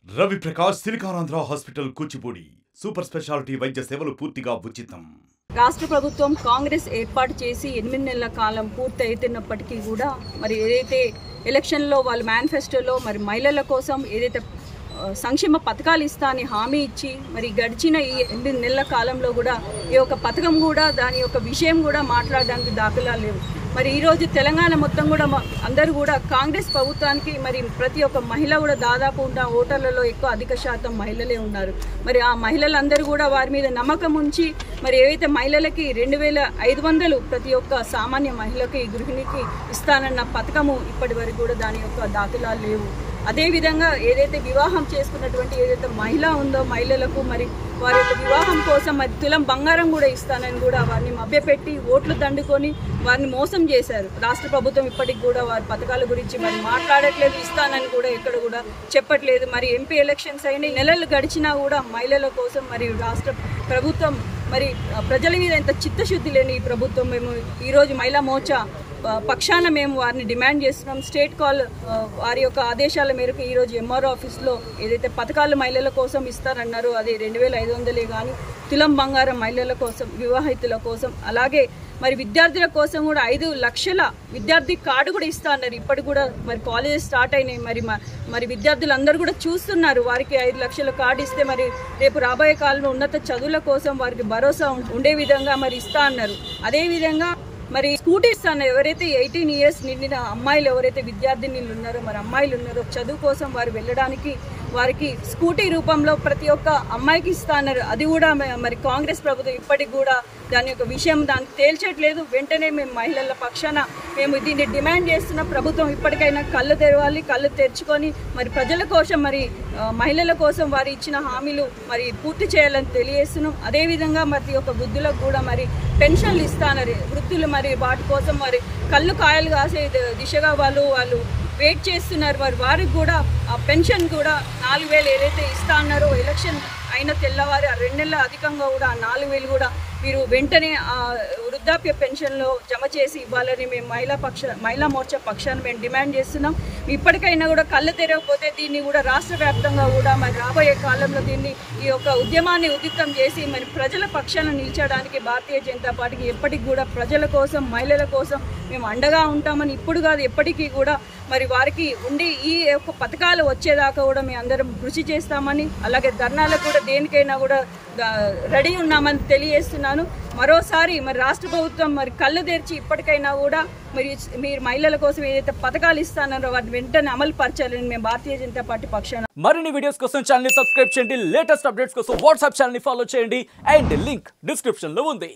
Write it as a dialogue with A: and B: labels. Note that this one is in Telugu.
A: Ravi Prakash Siliconandhra hospital Kuchipudi super speciality వైద్య సేవలు పూర్తిగా ఉచితం.
B: రాష్ట్ర ప్రభుత్వం కాంగ్రెస్ ఏర్పాటు చేసి 8 నెలల కాలం పూర్తి అవుతున్నప్పటికీ కూడా మరి ఏదైతే ఎలక్షన్లో వాళ్ళు మేనిఫెస్టోలో మరి మహిళల కోసం ఏదైతే సంక్షేమ పథకాలు ఇస్తా అని హామీ ఇచ్చి మరి గడిచిన ఈ 8 నెలల కాలంలో కూడా ఈ యొక్క పథకం కూడా దాని యొక్క విషయం కూడా మాట్లాడడానికి దాఖలాలు లేవు. మరి ఈరోజు తెలంగాణ మొత్తం కూడా అందరూ కూడా కాంగ్రెస్ ప్రభుత్వానికి మరి ప్రతి ఒక్క మహిళ కూడా దాదాపు ఉన్న ఓటర్లలో ఎక్కువ అధిక శాతం మహిళలే ఉన్నారు. మరి ఆ మహిళలందరూ కూడా వారి మీద నమ్మకం ఉంచి మరి ఏవైతే మహిళలకి 2500 ప్రతి ఒక్క సామాన్య మహిళకి గృహిణికి ఇస్తానన్న పథకము ఇప్పటి వరకు కూడా దాని యొక్క దాఖలాలు లేవు. అదేవిధంగా ఏదైతే వివాహం చేసుకున్నటువంటి ఏదైతే మహిళ ఉందో మహిళలకు మరి వారి యొక్క వివాహం కోసం మరి తులం బంగారం కూడా ఇస్తానని కూడా వారిని మభ్యపెట్టి ఓట్లు దండుకొని వారిని మోసం చేశారు. రాష్ట్ర ప్రభుత్వం ఇప్పటికి కూడా వారి పథకాల గురించి మరి మాట్లాడట్లేదు, ఇస్తానని కూడా ఎక్కడ కూడా చెప్పట్లేదు. మరి ఎంపీ ఎలక్షన్స్ అయిన నెలలు గడిచినా కూడా మహిళల కోసం మరి రాష్ట్ర ప్రభుత్వం మరి ప్రజల మీద ఎంత చిత్తశుద్ధి లేని ఈ ప్రభుత్వం మేము ఈరోజు మహిళా మోర్చా పక్షాన మేము వారిని డిమాండ్ చేస్తున్నాం. స్టేట్ కాల్ వారి యొక్క ఆదేశాల మేరకు ఈరోజు ఎంఆర్ఓ ఆఫీస్లో ఏదైతే పథకాలు మహిళల కోసం ఇస్తారన్నారో అది 2500 కానీ తులం బంగారం మహిళల కోసం వివాహితుల కోసం అలాగే మరి విద్యార్థుల కోసం కూడా 5 లక్షల విద్యార్థి కార్డు కూడా ఇస్తా అన్నారు. ఇప్పటికి కూడా మరి కాలేజెస్ స్టార్ట్ అయినాయి. మరి విద్యార్థులు అందరూ కూడా చూస్తున్నారు. వారికి 5 లక్షల కార్డు ఇస్తే మరి రేపు రాబోయే కాలంలో ఉన్నత చదువుల కోసం వారికి భరోసా ఉండే విధంగా మరి ఇస్తా అన్నారు. అదేవిధంగా మరి స్కూటీస్ అన్న ఎవరైతే 18 ఇయర్స్ నిండిన అమ్మాయిలు ఎవరైతే విద్యార్థినులు ఉన్నారో మరి అమ్మాయిలు ఉన్నారో చదువు కోసం వారు వెళ్ళడానికి వారికి స్కూటీ రూపంలో ప్రతి ఒక్క అమ్మాయికి ఇస్తా అన్నారు. అది కూడా మరి కాంగ్రెస్ ప్రభుత్వం ఇప్పటికి కూడా దాని యొక్క విషయం దాన్ని తేల్చట్లేదు. వెంటనే మేము మహిళల పక్షాన మేము దీన్ని డిమాండ్ చేస్తున్న ప్రభుత్వం ఇప్పటికైనా కళ్ళు తెరవాలి, కళ్ళు తెరుచుకొని మరి ప్రజల కోసం మరి మహిళల కోసం వారు ఇచ్చిన హామీలు మరి పూర్తి చేయాలని తెలియజేస్తున్నాం. అదేవిధంగా ప్రతి ఒక్క వృద్ధులకు కూడా మరి పెన్షన్లు ఇస్తానన్నారు. వృద్ధులు మరి వాటి కోసం మరి కళ్ళు కాయలు కాసే దిశగా వాళ్ళు వెయిట్ చేస్తున్నారు. మరి వారికి కూడా ఆ పెన్షన్ కూడా 4000 ఏదైతే ఇస్తా అన్నారో ఎలక్షన్ అయిన తెల్లవారి 2 నెలల అధికంగా కూడా 4000 కూడా మీరు వెంటనే ఆ వృద్ధాప్య పెన్షన్లో జమ చేసి ఇవ్వాలని మేము మహిళా మోర్చా పక్షాన్ని మేము డిమాండ్ చేస్తున్నాం. ఇప్పటికైనా కూడా కళ్ళు తెరవకపోతే దీన్ని కూడా రాష్ట్ర వ్యాప్తంగా కూడా మరి రాబోయే కాలంలో దీన్ని ఈ యొక్క ఉద్యమాన్ని ఉధృతం చేసి మరి ప్రజల పక్షాన నిలిచడానికి భారతీయ జనతా పార్టీకి ఎప్పటికి కూడా ప్రజల కోసం మహిళల కోసం మేము అండగా ఉంటామని ఇప్పుడు కాదు ఎప్పటికీ కూడా మరి వారికి ఉండి ఈ యొక్క పథకాలు వచ్చేదాకా కూడా మేము అందరం కృషి చేస్తామని అలాగే ధర్నాలకు కూడా దేనికైనా కూడా రెడీ ఉన్నామని తెలియజేస్తున్నాను. మరోసారి మరి రాష్ట్ర ప్రభుత్వం మరి కళ్ళు తెరిచి ఇప్పటికైనా కూడా మీరు మహిళల కోసం ఏదైతే పథకాలు ఇస్తానో వాటిని వెంటనే అమలు పరచాలని మేము భారతీయ జనతా పార్టీ పక్షాన
C: మరిన్ని వీడియోస్ కోసం ఛానల్ ని సబ్స్క్రైబ్ చేయండి. లేటెస్ట్ అప్డేట్స్ కోసం వాట్సాప్ ఛానల్ ని ఫాలో చేయండి అండ్ లింక్ డిస్క్రిప్షన్ లో ఉంది.